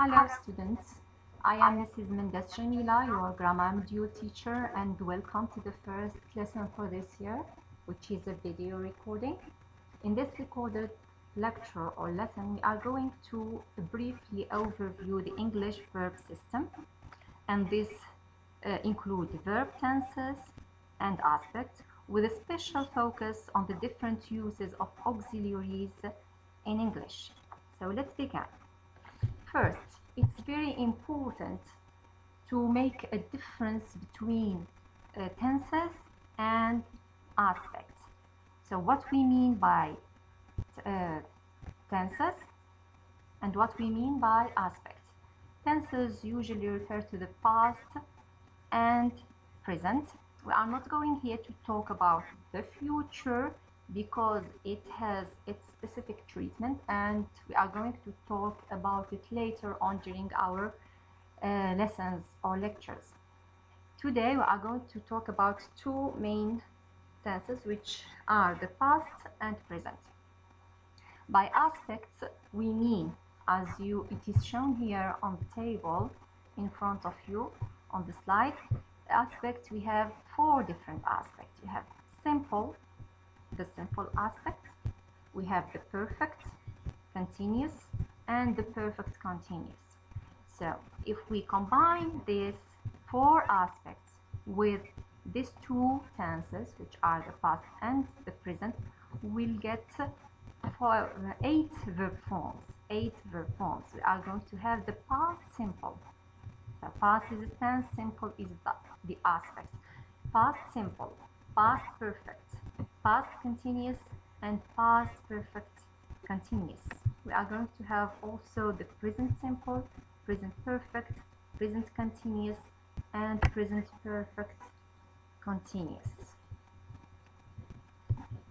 Hello students, I am Mrs. Mendes Jamila, your grammar module teacher, and welcome to the first lesson for this year, which is a video recording. In this recorded lecture or lesson, we are going to briefly overview the English verb system, and this include verb tenses and aspects, with a special focus on the different uses of auxiliaries in English. So let's begin. First, it's very important to make a difference between tenses and aspects. So what we mean by tenses and what we mean by aspects. Tenses usually refer to the past and present. We are not going here to talk about the future because it has its specific treatment, and we are going to talk about it later on during our lessons or lectures. Today we are going to talk about two main tenses, which are the past and present. By aspects we mean, as it is shown here on the table in front of you on the slide, aspects, we have four different aspects. You have simple, the simple aspect, we have the perfect continuous and the perfect continuous. So if we combine these four aspects with these two tenses, which are the past and the present, we'll get eight verb forms. We are going to have the past simple. So past is the tense, simple is the aspect. Past simple, past perfect, past continuous, and past perfect continuous. We are going to have also the present simple, present perfect, present continuous, and present perfect continuous.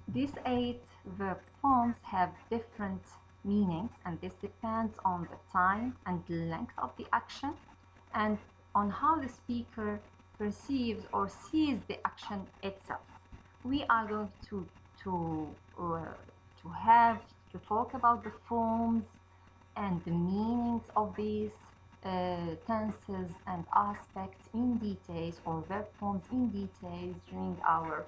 These eight verb forms have different meanings, and this depends on the time and length of the action and on how the speaker perceives or sees the action itself. We are going to talk about the forms and the meanings of these tenses and aspects in details, or verb forms in details, during our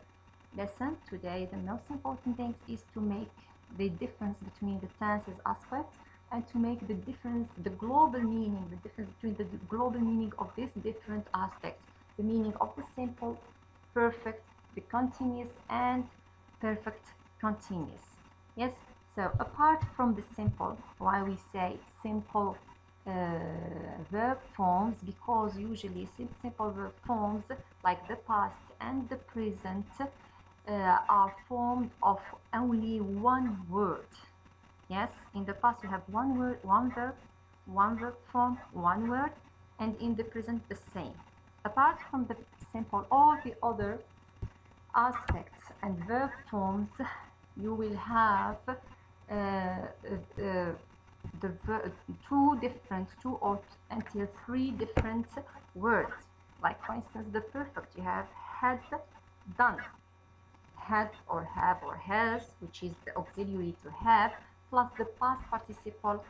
lesson. Today the most important thing is to make the difference between the tenses aspects and to make the difference, the global meaning, the difference between the global meaning of these different aspects, the meaning of the simple, perfect, the continuous, and perfect continuous. Yes, so apart from the simple, why we say simple verb forms, because usually simple verb forms like the past and the present are formed of only one word. Yes, in the past you have one word, one verb form, one word, and in the present the same. Apart from the simple, all the other aspects and verb forms, you will have two or until three different words. Like for instance, the perfect, you have had, done, had or have or has, which is the auxiliary to have, plus the past participle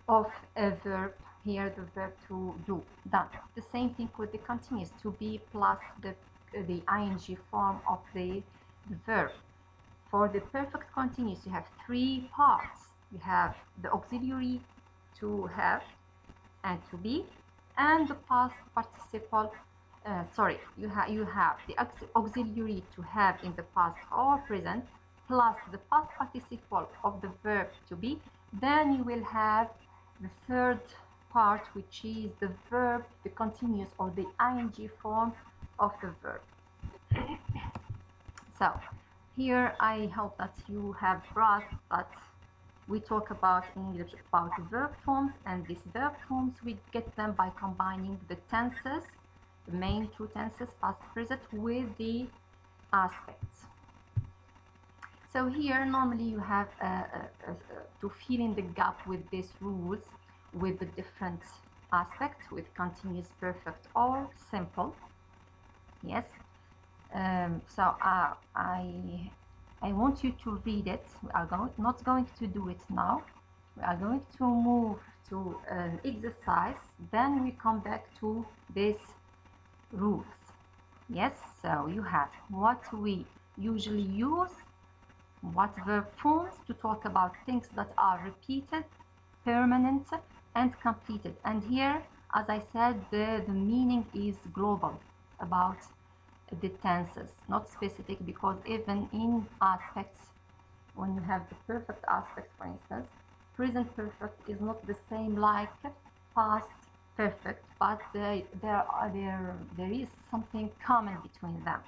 of a verb, here the verb to do, done. The same thing with the continuous, to be plus the ing form of the verb. For the perfect continuous, you have three parts. You have the auxiliary to have and to be, and the past participle. You have the auxiliary to have in the past or present, plus the past participle of the verb to be. Then you will have the third part, which is the verb, the continuous or the ing form of the verb. So here I hope that you have grasped that we talk about in English about verb forms, and these verb forms we get them by combining the tenses, the main two tenses, past, present, with the aspects. So here normally you have to fill in the gap with these rules, with the different aspects, with continuous, perfect, or simple. Yes. So I want you to read it. We are not going to do it now. We are going to move to an exercise, then we come back to these rules. Yes, so you have what we usually use, what verb forms to talk about things that are repeated, permanent, and completed. And here, as I said, the meaning is global about the tenses, not specific, because even in aspects, when you have the perfect aspect, for instance, present perfect is not the same like past perfect, but there is something common between them,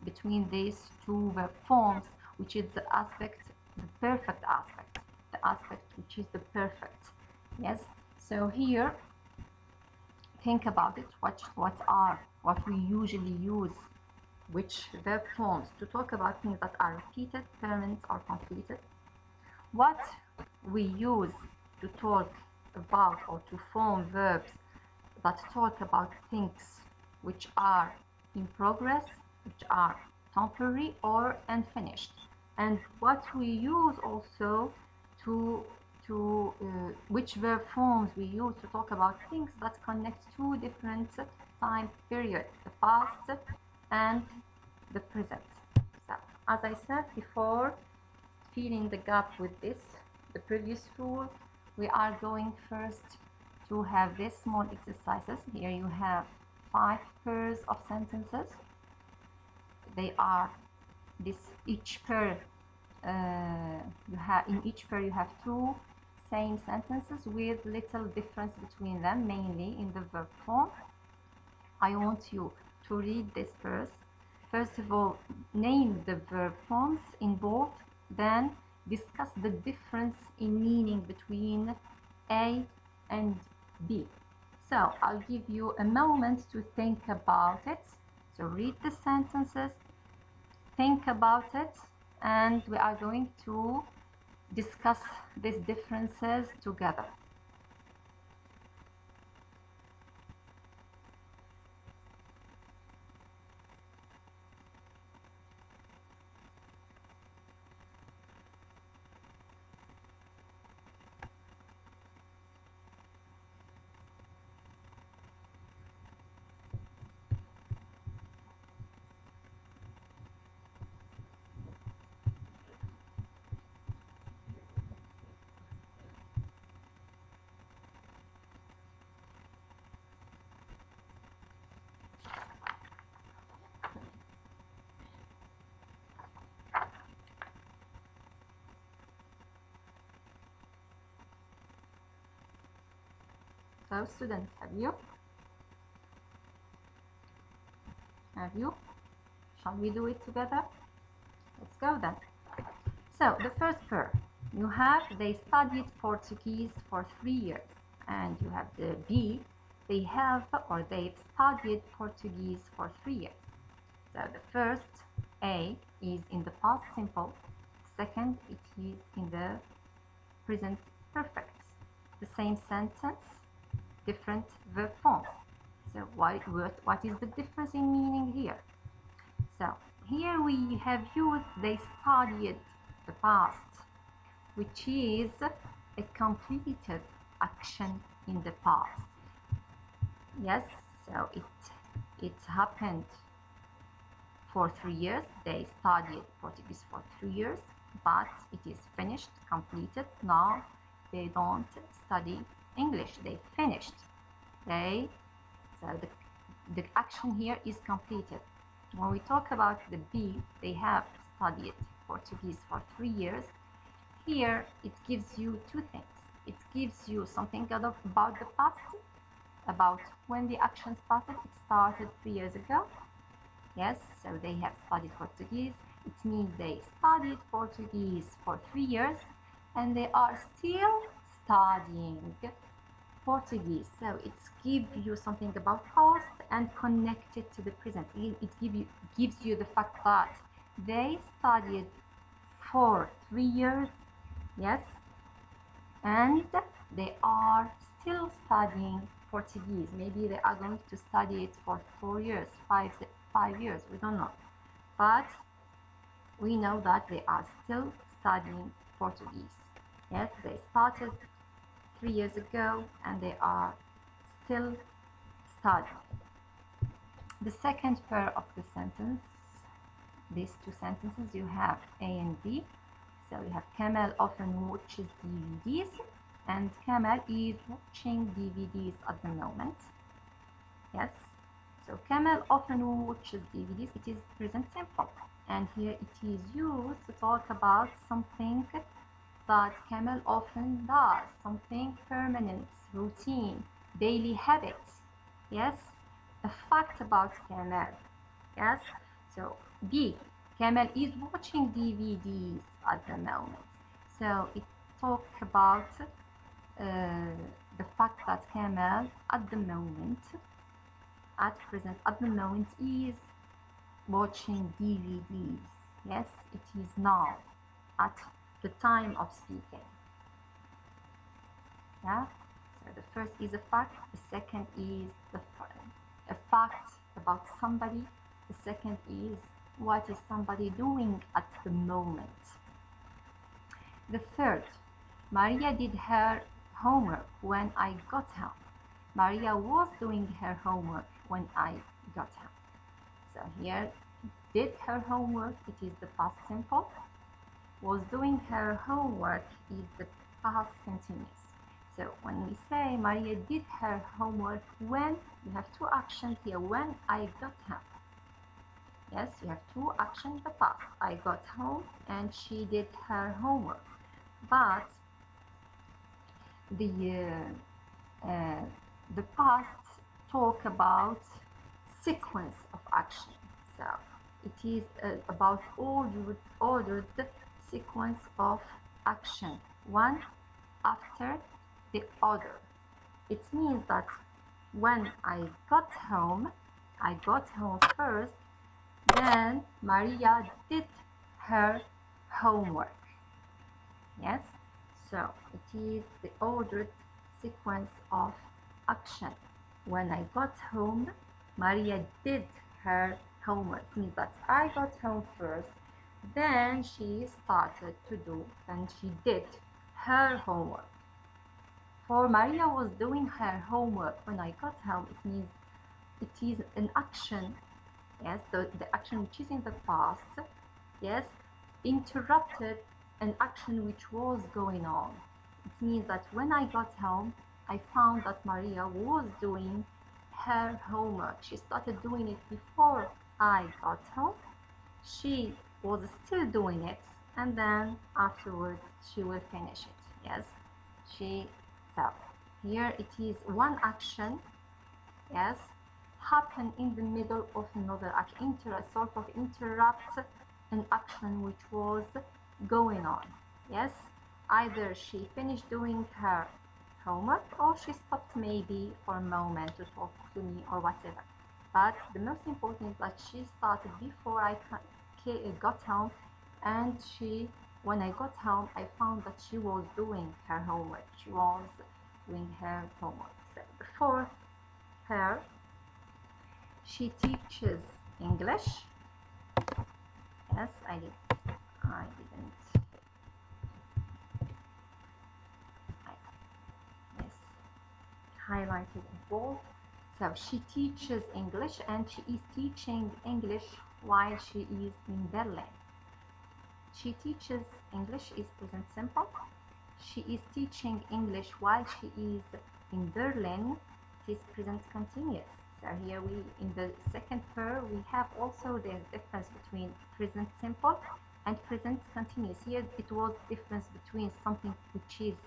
between these two verb forms, which is the aspect, the perfect aspect, the aspect which is the perfect. Yes, so here think about it. What we usually use, which verb forms to talk about things that are repeated, permanent, or completed. What we use to talk about or to form verbs that talk about things which are in progress, which are temporary or unfinished. And what we use also to which verb forms we use to talk about things that connect two different time periods, the past and the present. So, as I said before, filling the gap with this, the previous rule, we are going first to have these small exercises. Here you have 5 pairs of sentences. They are each pair, in each pair you have 2 same sentences with little difference between them, mainly in the verb form. I want you to read this first. First of all, name the verb forms in bold, then discuss the difference in meaning between A and B. So I'll give you a moment to think about it. So read the sentences, think about it, and we are going to discuss these differences together. So students, have you? Shall we do it together? Let's go then. So the first pair, you have they studied Portuguese for 3 years, and you have the B, they have or they've studied Portuguese for 3 years. So the first A is in the past simple, second it is in the present perfect. The same sentence, different verb forms. So what is the difference in meaning here? So here we have used they studied the past, which is a completed action in the past. Yes, so it happened for 3 years. They studied Portuguese for 3 years, but it is finished, completed. Now they don't study English. They finished. So the action here is completed. When we talk about the B, they have studied Portuguese for 3 years. Here it gives you 2 things. It gives you something about the past, about when the action started. It started 3 years ago. Yes, so they have studied Portuguese. It means they studied Portuguese for 3 years and they are still studying Portuguese. So it gives you something about past and connected to the present. It gives you the fact that they studied for 3 years, yes, and they are still studying Portuguese. Maybe they are going to study it for 4 years, 5 years, we don't know. But we know that they are still studying Portuguese. Yes, they started 3 years ago, and they are still studying. The second pair of the sentence, these two sentences, you have A and B. So you have Kamal often watches DVDs, and Kamal is watching DVDs at the moment. Yes. So Kamal often watches DVDs. It is present simple, and here it is used to talk about something that Kamal often does, something permanent, routine, daily habits. Yes, a fact about Kamal. Yes, so B, Kamal is watching DVDs at the moment. So it talks about the fact that Kamal at the moment, at the moment, is watching DVDs. Yes, it is now, at the time of speaking. Yeah, so the first is a fact, the second is a fact about somebody, the second is what is somebody doing at the moment. The third, Maria did her homework when I got home. Maria was doing her homework when I got home. So here, did her homework, it is the past simple. Was doing her homework is the past continuous. So when we say Maria did her homework when, you have two actions here, when I got home. Yes, you have two actions in the past. I got home and she did her homework. But the past talk about sequence of action. So it is about ordered sequence of action, one after the other. It means that when I got home first, then Maria did her homework. Yes, so it is the ordered sequence of action. When I got home, Maria did her homework. It means that I got home first, then she started to do, and she did her homework. For Maria was doing her homework when I got home, it means it is an action, yes, the action which is in the past, yes, interrupted an action which was going on. It means that when I got home, I found that Maria was doing her homework. She started doing it before I got home. She was still doing it, and then afterwards she will finish it. Yes, so here it is one action, yes, happen in the middle of another action, sort of interrupt an action which was going on. Yes, either she finished doing her homework or she stopped maybe for a moment to talk to me or whatever. But the most important is that she started before I got home, and when I got home, I found that she was doing her homework. She was doing her homework. So before her, she teaches English. Yes, I didn't. Yes, highlighted in bold. So she teaches English, and she is teaching English while she is in Berlin. She teaches English is present simple. She is teaching English while she is in Berlin. It is present continuous. So here in the second pair, we have also the difference between present simple and present continuous. Here it was difference between something which is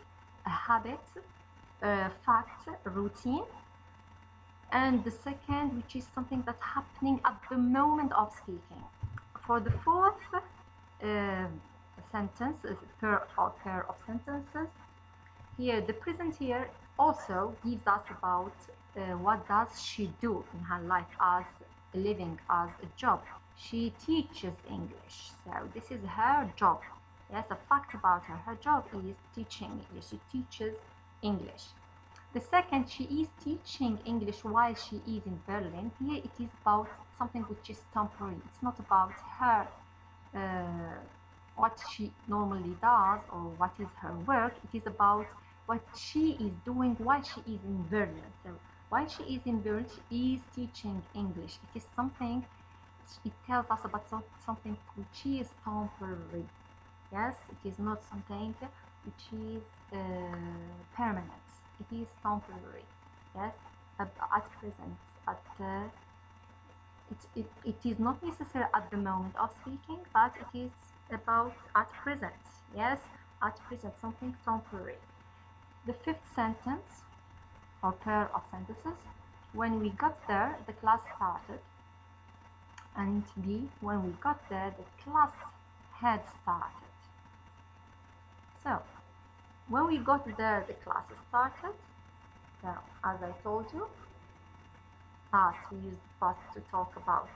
a habit, a fact, a routine, and the second, which is something that's happening at the moment of speaking. For the fourth sentence, pair of sentences, here the present here also gives us about what does she do in her life as a living, as a job. She teaches English, so this is her job. Yes, a fact about her. Her job is teaching English. She teaches English. The second, she is teaching English while she is in Berlin. Here it is about something which is temporary. It's not about her, what she normally does or what is her work. It is about what she is doing while she is in Berlin. So while she is in Berlin, she is teaching English. It is something, it tells us about something which is temporary. Yes, it is not something which is permanent. It is temporary. Yes, at present, it is not necessary at the moment of speaking, but it is about at present. Yes, at present, something temporary. The fifth sentence or pair of sentences. When we got there, the class started. And B, when we got there, the class had started. So, when we got there, the class started. Now, as I told you, past, we use past to talk about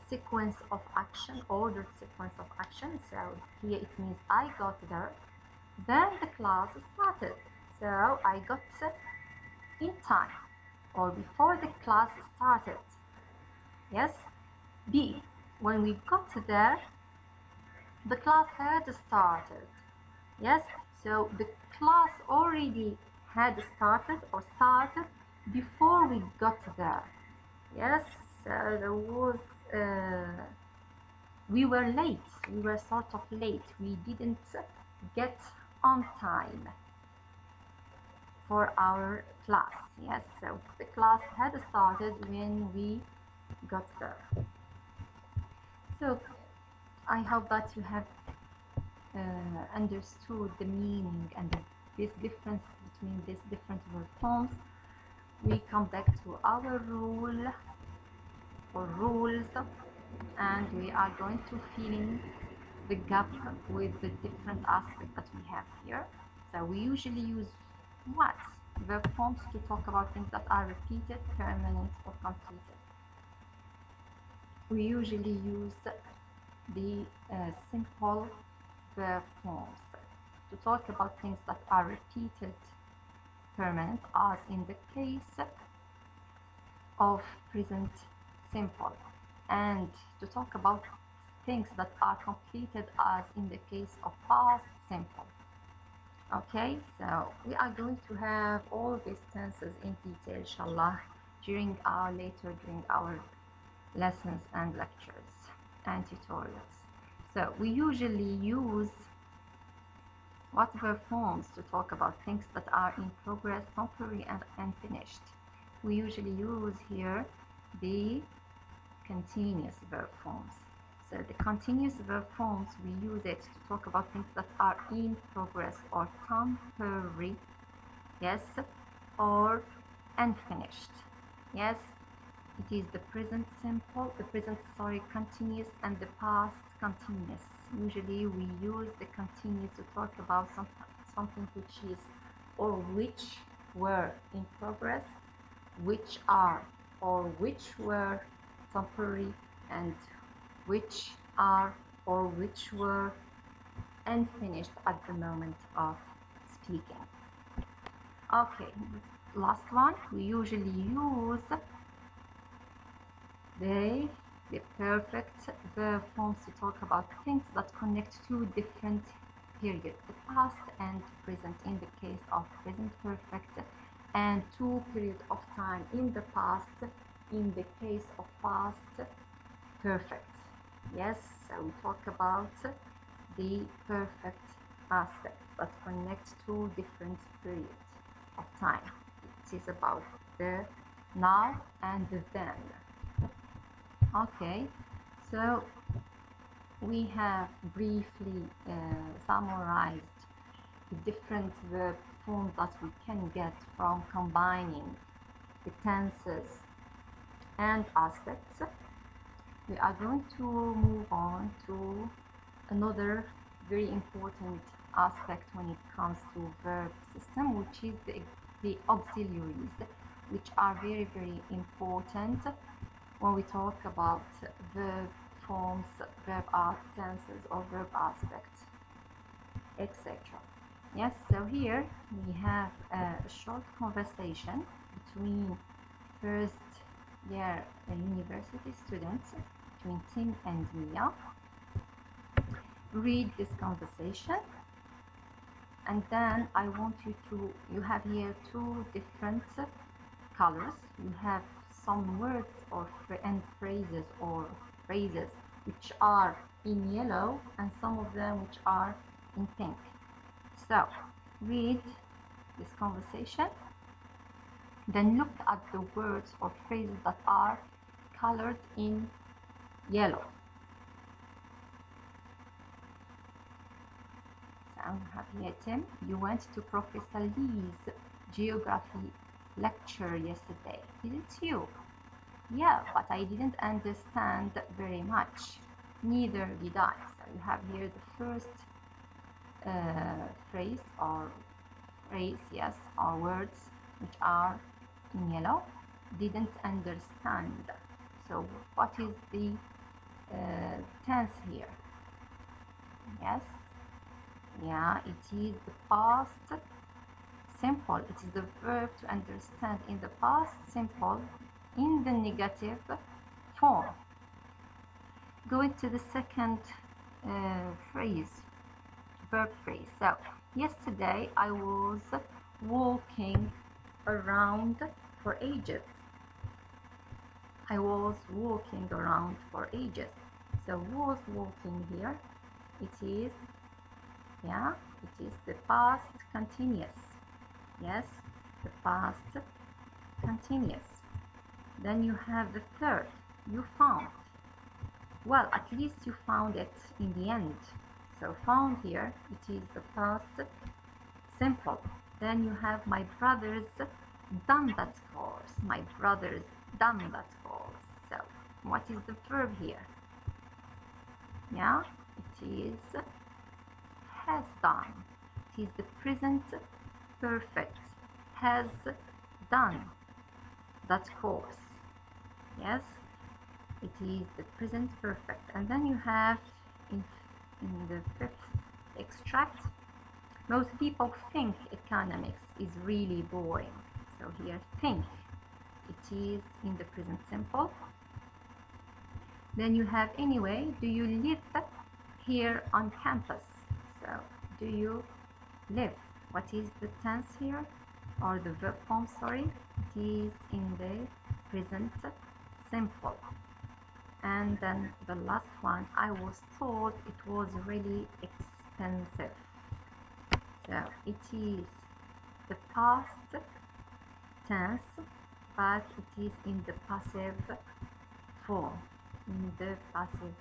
sequence of action, ordered sequence of action. So here it means I got there, then the class started. So I got in time or before the class started. Yes. B, when we got there, the class had started. Yes, so the class already had started or started before we got there. Yes, there was we were late. We were sort of late. We didn't get on time for our class. Yes, so the class had started when we got there. So I hope that you have understood the meaning and this difference between these different verb forms. We come back to our rule or rules, and we are going to fill in the gap with the different aspects that we have here. So we usually use what? Verb forms to talk about things that are repeated, permanent, or completed. We usually use the simple verb forms to talk about things that are repeated, permanent, as in the case of present simple, and to talk about things that are completed as in the case of past simple. Okay, so we are going to have all these tenses in detail, inshallah, during our lessons and lectures and tutorials. So we usually use what verb forms to talk about things that are in progress, temporary, and unfinished. We usually use here the continuous verb forms. So the continuous verb forms, we use it to talk about things that are in progress or temporary, yes, or unfinished. Yes, it is the present simple, continuous, and the past continuous. Usually we use the continuous to talk about something which is or which were in progress, which are or which were temporary, and which are or which were unfinished at the moment of speaking. Okay, last one, we usually use the perfect verb forms to talk about things that connect two different periods, the past and present in the case of present perfect, and two periods of time in the past in the case of past perfect. Yes, so we talk about the perfect aspect that connects two different periods of time. It is about the now and the then. Okay, so we have briefly summarized the different verb forms that we can get from combining the tenses and aspects. We are going to move on to another very important aspect when it comes to verb system, which is the auxiliaries, which are very, very important when we talk about verb forms, verb tenses, or verb aspects, etc. Yes, so here we have a short conversation between first year university students, between Tim and Mia. Read this conversation And then I want you have here two different colors. You have some words or and phrases which are in yellow and some of them which are in pink. So read this conversation, then look at the words or phrases that are colored in yellow. So I have here, Tim, you went to Professor Lee's geography lecture yesterday, didn't you? Yeah, but I didn't understand very much. Neither did I. So you have here the first phrase, yes, or words which are in yellow. Didn't understand. So what is the tense here? Yes, yeah, it is the past simple. It is the verb to understand in the past simple in the negative form. Going to the second verb phrase. So yesterday I was walking around for ages. I was walking around for ages. So was walking here, it is, yeah, it is the past continuous. Yes, the past continuous. Then you have the third, you found. Well, at least you found it in the end. So found here, it is the past simple. Then you have my brother's done that course. My brother's done that course. So what is the verb here? Yeah, it is has done. It is the present perfect. Has done that course. Yes, it is the present perfect. And then you have in the fifth extract, most people think economics is really boring. So here think, it is in the present simple. Then you have anyway, do you live here on campus? So do you live? What is the tense here, or the verb form, sorry? It is in the present simple. And then the last one, I was told it was really expensive. So it is the past tense, but it is in the passive form. In the passive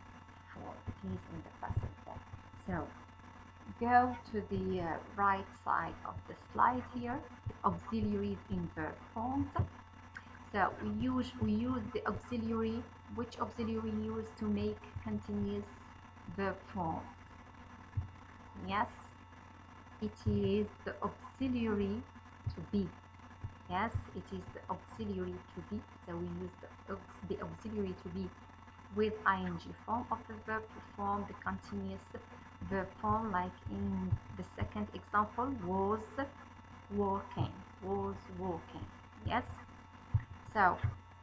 form. It is in the passive form. So go to the right side of the slide here, auxiliaries in verb forms. So we use the auxiliary. Which auxiliary we use to make continuous verb forms? Yes, it is the auxiliary to be. Yes, it is the auxiliary to be. So we use the auxiliary to be with ing form of the verb to form the continuous verb form, like in the second example, was walking, was walking. Yes. So,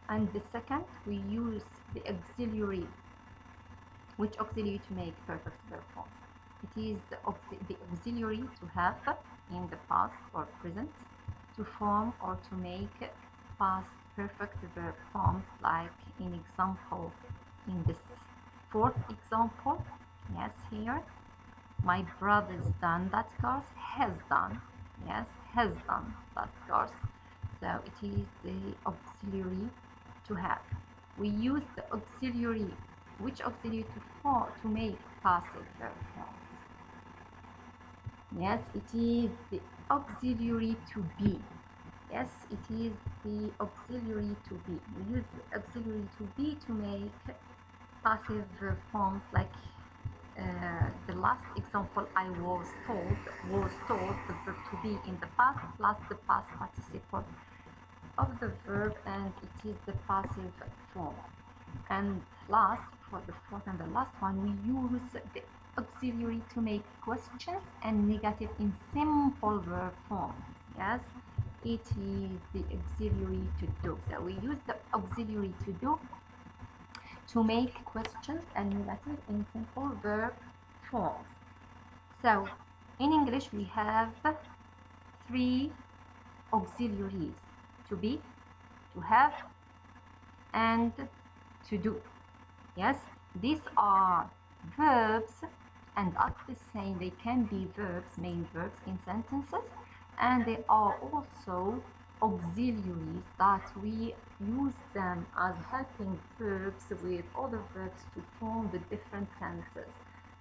and the second, we use the auxiliary. Which auxiliary to make perfect verb forms? It is the auxiliary to have in the past or present, to form or to make past perfect verb forms, like in example, in this fourth example. Yes, here, my brother's done that course, has done. Yes, has done that course. So it is the auxiliary to have. We use the auxiliary. Which auxiliary to make passive verb forms? Yes, it is the auxiliary to be. Yes, it is the auxiliary to be. We use the auxiliary to be to make passive verb forms, like the last example, I was told the verb to be in the past plus the past participle of the verb, and it is the passive form. And last, for the fourth and the last one, we use the auxiliary to make questions and negative in simple verb forms. Yes, it is the auxiliary to do. So we use the auxiliary to do to make questions and negative in simple verb forms. So In English, we have three auxiliaries: to be, to have, and to do. Yes, these are verbs, and at the same, they can be verbs, main verbs in sentences, and they are also auxiliaries that we use them as helping verbs with other verbs to form the different tenses,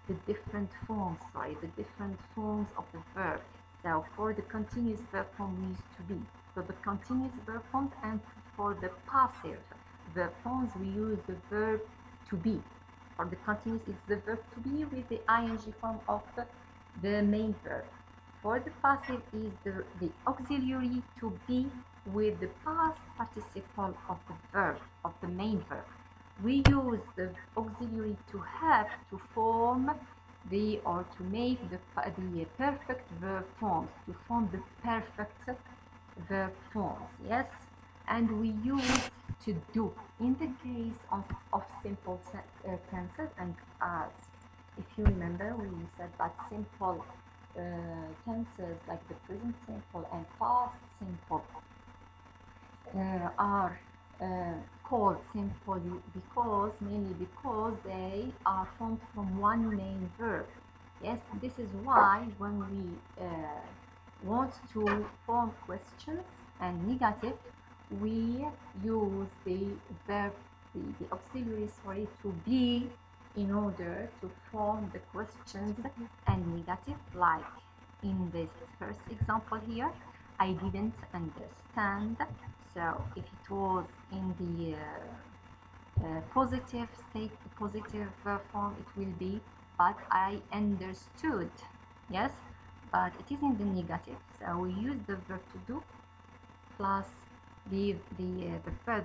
the different forms, the different forms of the verb. So for the continuous verb form, we use to be. For the continuous verb forms and for the passive verb forms, we use the verb to be. For the continuous, it's the verb to be with the ing form of the main verb. For the passive is the auxiliary to be with the past participle of the verb, of the main verb. We use the auxiliary to have to form the, or to make the perfect verb forms, to form the perfect verb forms, yes? And we use to do in the case of simple tenses, and as if you remember, we said that simple tenses like the present simple and past simple are called simple because, mainly because they are formed from one main verb. Yes, this is why when we want to form questions and negative, we use the verb, the auxiliary, to be, in order to form the questions and negative, like in this first example here, I didn't understand. So if it was in the positive state, positive form, it will be, but I understood. Yes, but it is in the negative, so we use the verb to do plus the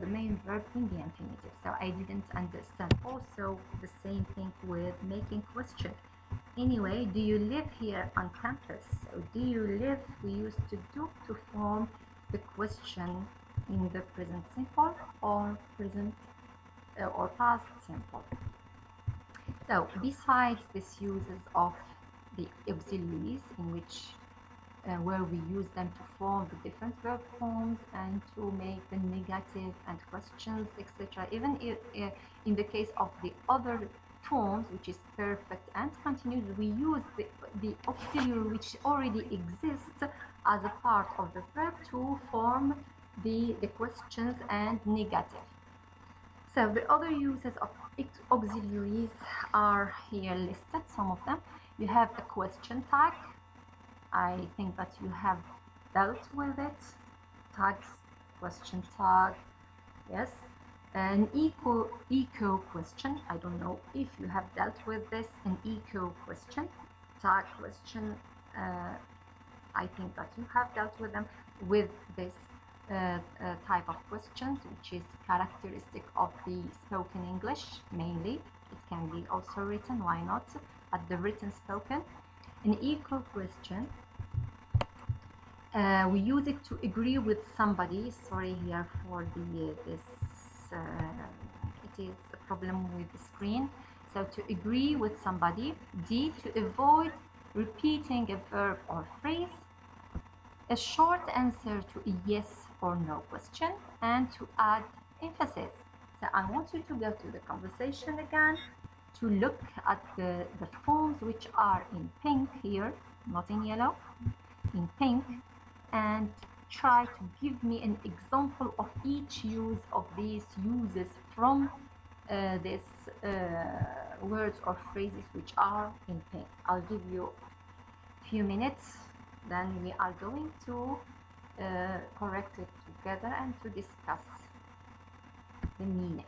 main verb in the infinitive. So I didn't understand. Also the same thing with making question. Anyway, do you live here on campus? So do you live, we used to do to form the question in the present simple or present or past simple. So besides these uses of the auxiliaries, in which where we use them to form the different verb forms and to make the negative and questions, etc. Even if, in the case of the other forms, which is perfect and continuous, we use the auxiliary which already exists as a part of the verb to form the questions and negative. So the other uses of auxiliaries are here listed, some of them. You have a question tag. I think that you have dealt with it. Tags, question tag, yes. An echo question. I don't know if you have dealt with this. An echo question, tag question. I think that you have dealt with them, with this type of questions, which is characteristic of the spoken English mainly. It can be also written, why not? But the written spoken. An echo question, we use it to agree with somebody. Sorry here for the it is a problem with the screen. So to agree with somebody. D, to avoid repeating a verb or phrase. A short answer to a yes or no question, and to add emphasis. So I want you to go to the conversation again, to look at the forms which are in pink here, not in yellow, in pink, and try to give me an example of each use of these uses from these words or phrases which are in pink. I'll give you a few minutes, then we are going to correct it together and to discuss the meanings.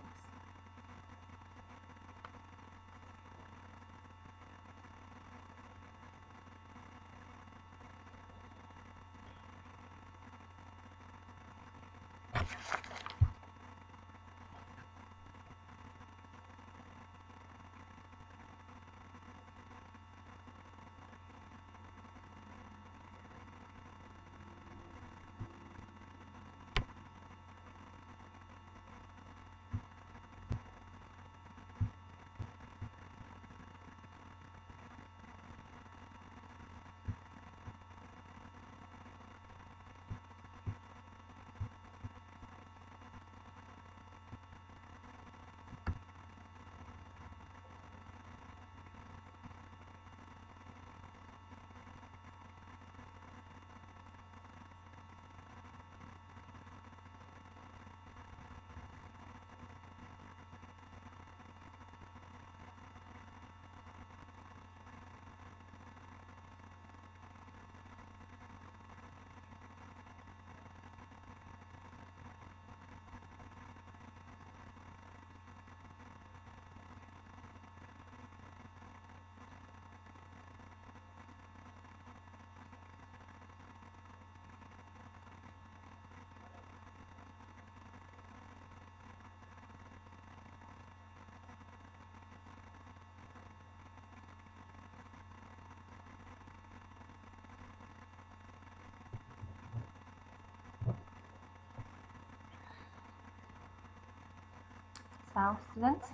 So, students,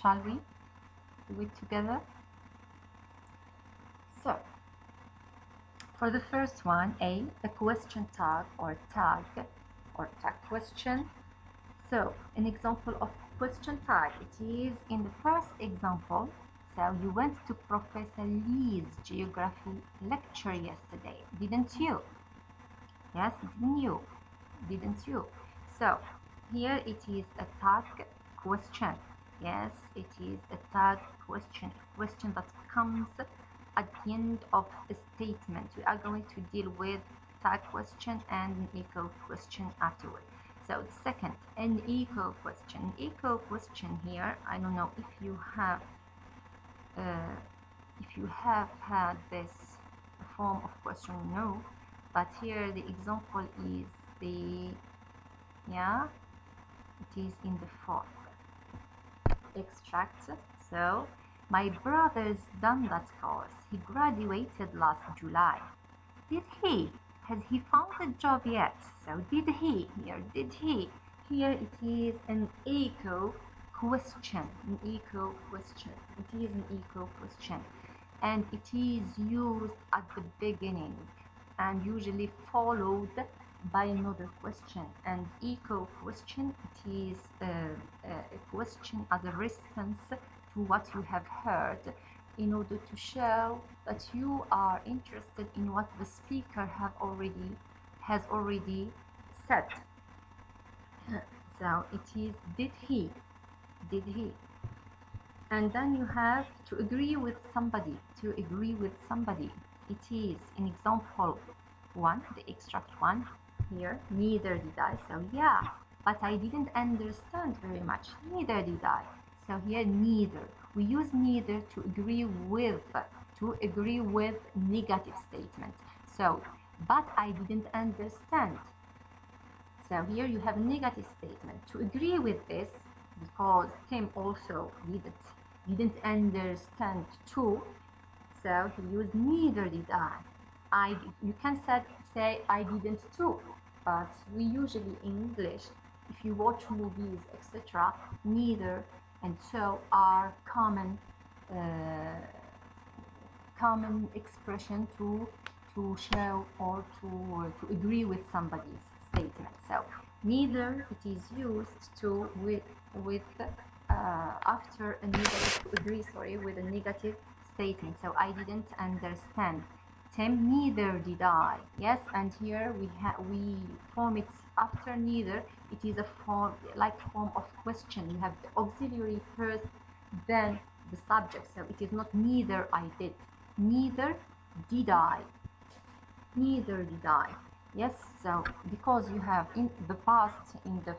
shall we do it together? So, for the first one, A, a question tag or tag question. So, an example of question tag, it is in the first example. So, you went to Professor Lee's geography lecture yesterday, didn't you? Yes, didn't you? Didn't you? So, here it is a tag question. Yes, it is a tag question that comes at the end of a statement. We are going to deal with tag question and an echo question afterward. So second, an echo question. An echo question here, I don't know if you have had this form of question, no, but here the example is the, yeah, it is in the form extract. So my brother's done that course. He graduated last July. Did he? Has he found a job yet? So did he? Here, did he? Here it is an echo question. An echo question. It is an echo question. And it is used at the beginning and usually followed by another question. And echo question, it is a question as a response to what you have heard, in order to show that you are interested in what the speaker has already said. So it is did he? And then you have to agree with somebody. It is in example 1, the extract 1 here, neither did I. So yeah, but I didn't understand very much. Neither did I. So here neither. We use neither to agree with negative statements. So, but I didn't understand. So here you have a negative statement. To agree with this, because Tim also didn't understand too. So he used neither did I. You can say I didn't too, but we usually in English, if you watch movies, etc., neither and so are common expression to show or to agree with somebody's statement. So neither, it is used to with after a negative, to agree, sorry, with a negative statement. So I didn't understand. Tim, neither did I. Yes, and here we form it after neither. It is a form of question. You have the auxiliary first, then the subject. So it is not neither I did. Neither did I. Neither did I. Yes, so because you have in the past, in the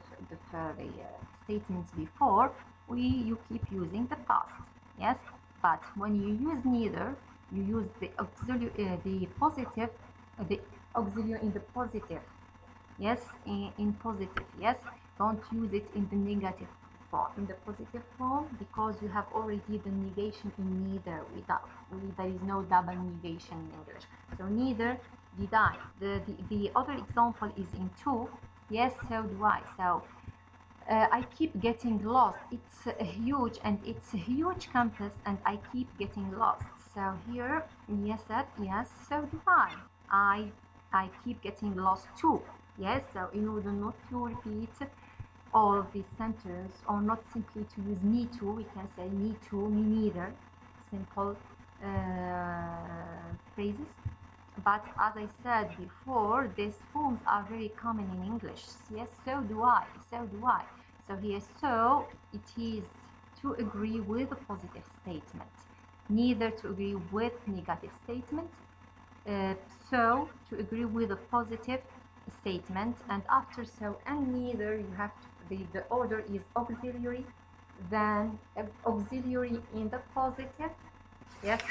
statements before, you keep using the past. Yes, but when you use neither, you use the auxiliary, the positive, the auxiliary in the positive. Yes, in positive. Yes, don't use it in the negative form. In the positive form, because you have already the negation in neither. There is no double negation in English. So neither did I. The other example is in 2. Yes, so do I. So I keep getting lost. It's a huge campus, and I keep getting lost. So here, yes, so do I. I keep getting lost too. Yes, so in order not to repeat all of these sentences, or not simply to use me too, we can say me too, me neither, simple phrases. But as I said before, these forms are very common in English. Yes, so do I. So here, so it is to agree with a positive statement, neither to agree with negative statement. So to agree with a positive statement, and after so and neither, you have to, the order is auxiliary, then auxiliary in the positive, yes,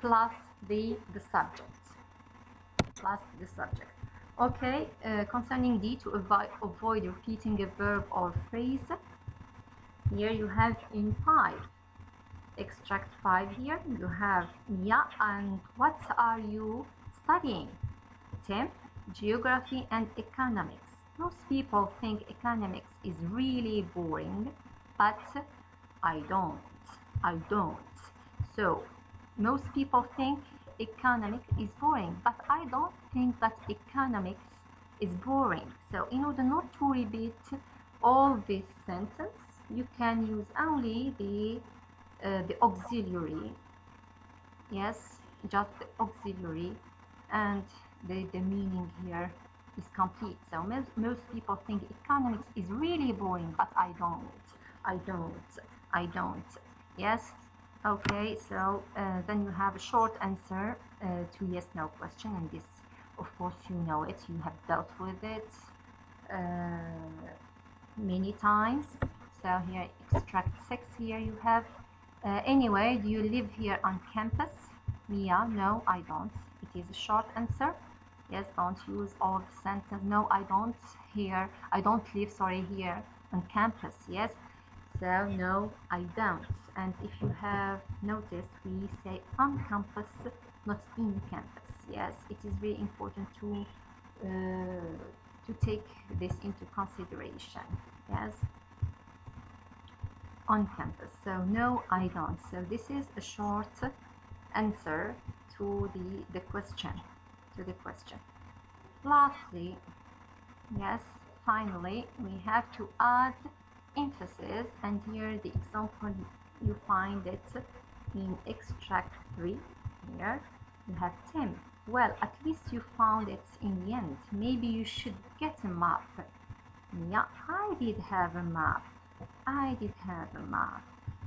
plus the subject. Okay, concerning D, to avoid repeating a verb or phrase, here you have in 5, extract 5 here, you have yeah, and what are you studying? Tim, geography and economics. Most people think economics is really boring, but I don't. I don't. So, most people think economics is boring, but I don't think that economics is boring. So, in order not to repeat all this sentence, you can use only the auxiliary. Yes, just the auxiliary, and the meaning here is complete. So most people think economics is really boring, but I don't. I don't. I don't. Yes. Okay. So then you have a short answer to yes no question, and this, of course, you know it. You have dealt with it many times. So here extract 6 here you have. Anyway, do you live here on campus? Mia, no, I don't. It is a short answer. Yes, don't use all the sentence. No, I don't live, sorry, here on campus. Yes, so no, I don't. And if you have noticed, we say on campus, not in campus. Yes, it is very important to take this into consideration. Yes, on campus. So no, I don't. So this is a short answer to the question. Lastly, yes, finally, we have to add emphasis, and here the example you find it in extract 3. Here you have Tim. Well, at least you found it in the end. Maybe you should get a map. Yeah, I did have a map.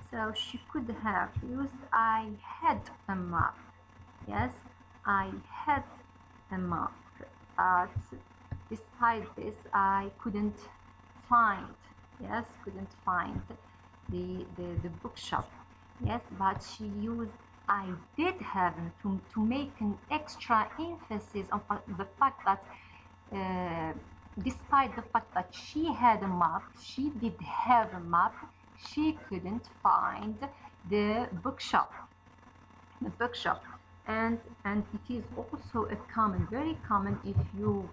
So she could have used I had a map. Yes, I had a map. But despite this, I couldn't find. Yes, couldn't find the bookshop. Yes, but she used I did have to make an extra emphasis on the fact that despite the fact that she had a map, she did have a map, she couldn't find the bookshop. And it is also a common, very common, if you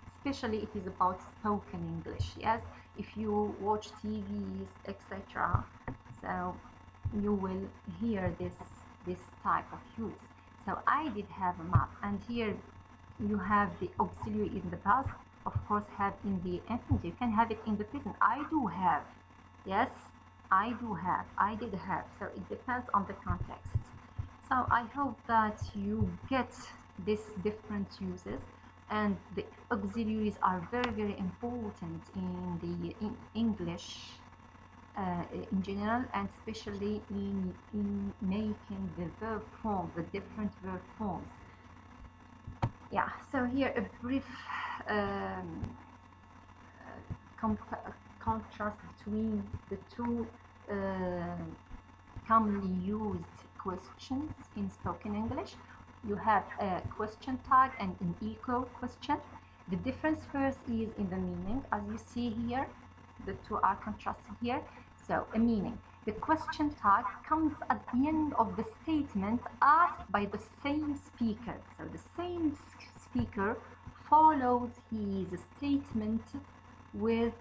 especially it is about spoken English. Yes, if you watch TVs, etc., so you will hear this type of use. So I did have a map, and here you have the auxiliary in the past, of course have in the infinitive. You can have it in the present. I do have. Yes, I do have. I did have. So it depends on the context. So I hope that you get these different uses, and the auxiliaries are very, very important in English in general, and especially in making the verb form, the different verb forms. Yeah, so here a brief contrast between the two commonly used questions in spoken English. You have a question tag and an echo question. The difference first is in the meaning. As you see here, the two are contrasted here. So a meaning. The question tag comes at the end of the statement asked by the same speaker. So the same speaker follows his statement with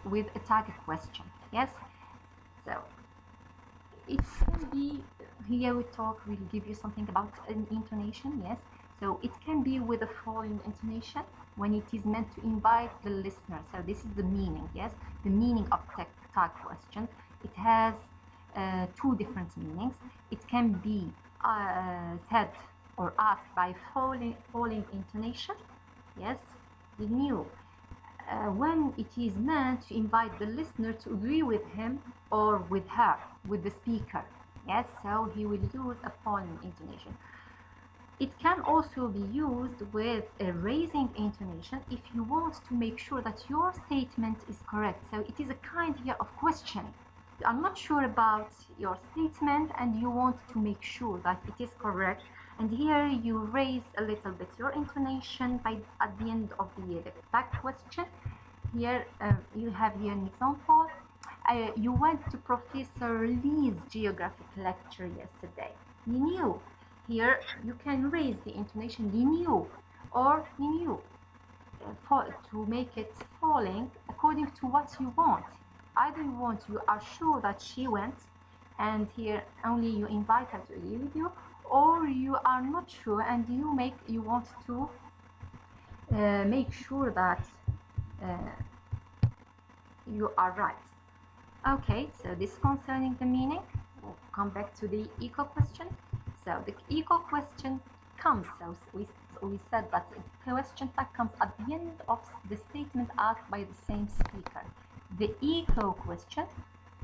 with a tag question. Yes, so it can be, here we'll give you something about an intonation. Yes, so it can be with a following intonation when it is meant to invite the listener. So this is the meaning. Yes, the meaning of tag question. It has two different meanings. It can be said or asked by following intonation. Yes, you knew. When it is meant to invite the listener to agree with him or with her, with the speaker. Yes, so he will use a following intonation. It can also be used with a raising intonation if you want to make sure that your statement is correct. So it is a kind here of question. I'm not sure about your statement and you want to make sure that it is correct. And here you raise a little bit your intonation at the end of the tag question. Here you have here an example. You went to Professor Lee's geographic lecture yesterday. he knew. Here you can raise the intonation, he knew, or he knew, to make it falling according to what you want. Either you are sure that she went, and here only you invite her to agree with you, or you are not sure and you want to make sure that you are right. Okay, so this concerning the meaning. We'll come back to the equal question. So the equal question comes, so we said that the question tag comes at the end of the statement asked by the same speaker. The equal question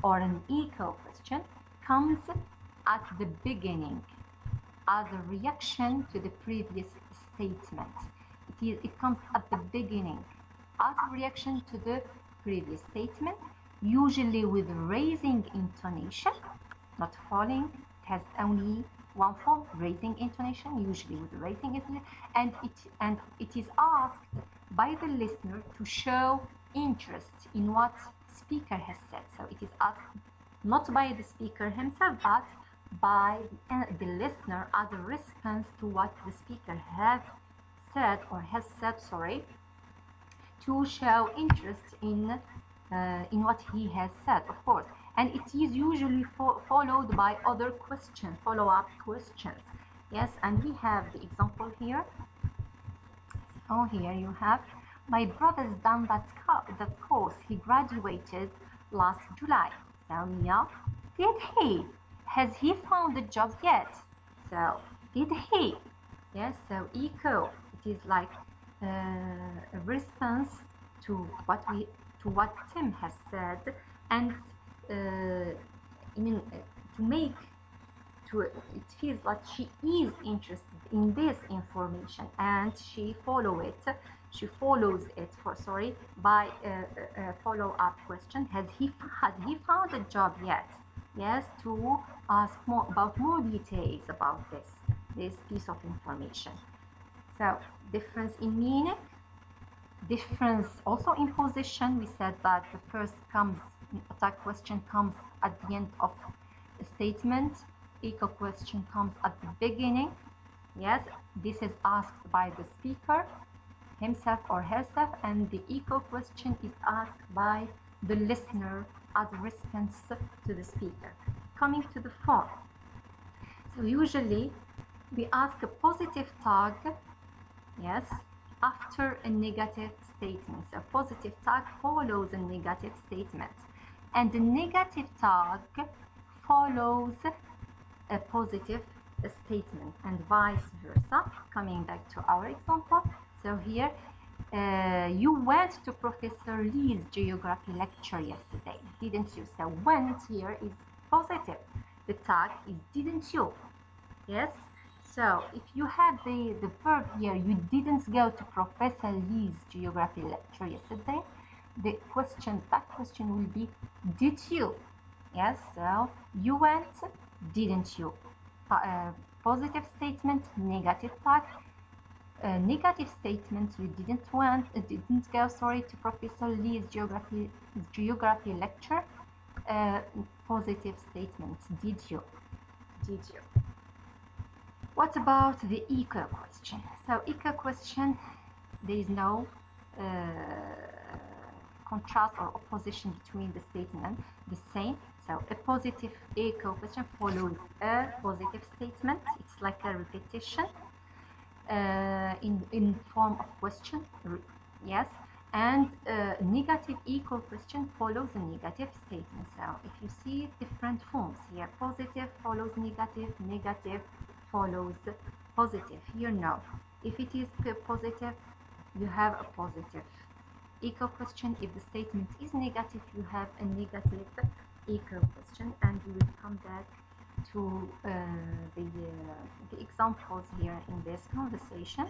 or an equal question comes at the beginning as a reaction to the previous statement. It comes at the beginning as a reaction to the previous statement, usually with raising intonation, not falling. It has only one form, raising intonation, usually with raising intonation, and it is asked by the listener to show interest in what speaker has said. So it is asked not by the speaker himself, but by the listener as a response to what the speaker has said, to show interest in what he has said, of course. And it is usually followed by other questions, follow-up questions. Yes, and we have the example here. So here you have, my brother's done that course. He graduated last July. So Mia, did he? Has he found a job yet? So did he? Yes, so echo, it is like a response to what Tim has said, and it feels like she is interested in this information, and she follows it by a follow-up question. Has he found a job yet? Yes, to ask more details about this piece of information. So difference in meaning, difference also in position. We said that the first attack question comes at the end of a statement. Equal question comes at the beginning. Yes, this is asked by the speaker himself or herself, and the equal question is asked by the listener as a response to the speaker. Coming to the form. So usually we ask a positive tag, yes, after a negative statement. So positive tag follows a negative statement, and the negative tag follows a positive statement, and vice versa. Coming back to our example, so here you went to Professor Lee's geography lecture yesterday, didn't you? So went here is positive. The tag is didn't you? Yes. So if you had the verb here, you didn't go to Professor Lee's geography lecture yesterday, that question will be did you? Yes, so you went, didn't you? Positive statement, negative tag. Negative statement, you didn't go to Professor Lee's geography lecture. Positive statement, did you? What about the equal question? So equal question, there is no contrast or opposition between the statement, the same. So a positive equal question follows a positive statement. It's like a repetition in form of question, yes. And negative equal question follows a negative statement. So if you see different forms here, positive follows negative, negative follows positive. Here no. If it is positive, you have a positive equal question. If the statement is negative, you have a negative equal question, and we will come back to the examples here in this conversation,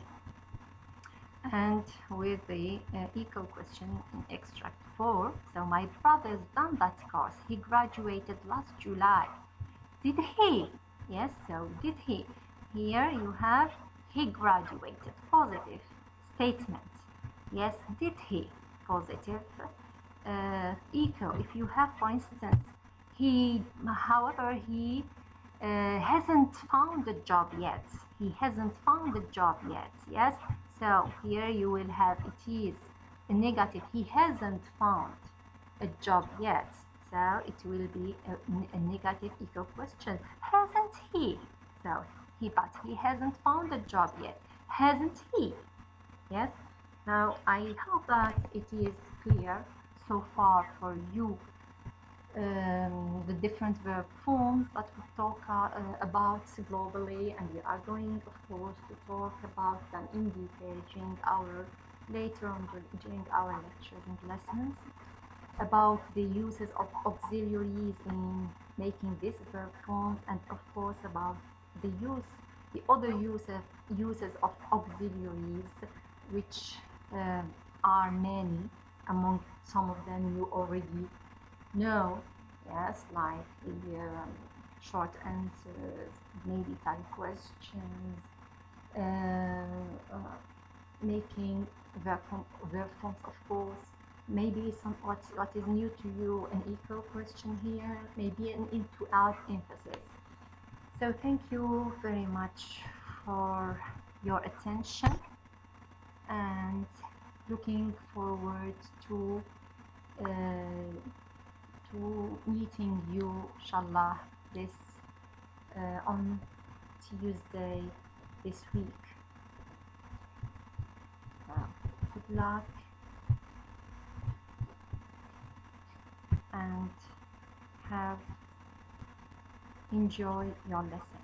and with the equal question in extract 4. So my brother's done that course. He graduated last July. Did he? Yes, so did he? Here you have he graduated, positive statement. Yes, did he? Positive equal. If you have, for instance, he hasn't found a job yet. He hasn't found a job yet. Yes. So here you will have it is a negative. He hasn't found a job yet. So it will be a negative equal question. Hasn't he? So but he hasn't found a job yet. Hasn't he? Yes. Now I hope that it is clear so far for you, the different verb forms that we talk about globally, and we are going, of course, to talk about them in detail later on during our lectures and lessons, about the uses of auxiliaries in making these verb forms, and of course about the other uses of auxiliaries, which are many. Among some of them you already know, yes, like the short answers, maybe type questions, uh, uh, making verb forms, of course. Maybe what is new to you, an equal question here, maybe an into out emphasis. So thank you very much for your attention, and looking forward to uh, meeting you, inshallah, this on Tuesday this week. Good luck and enjoy your lesson.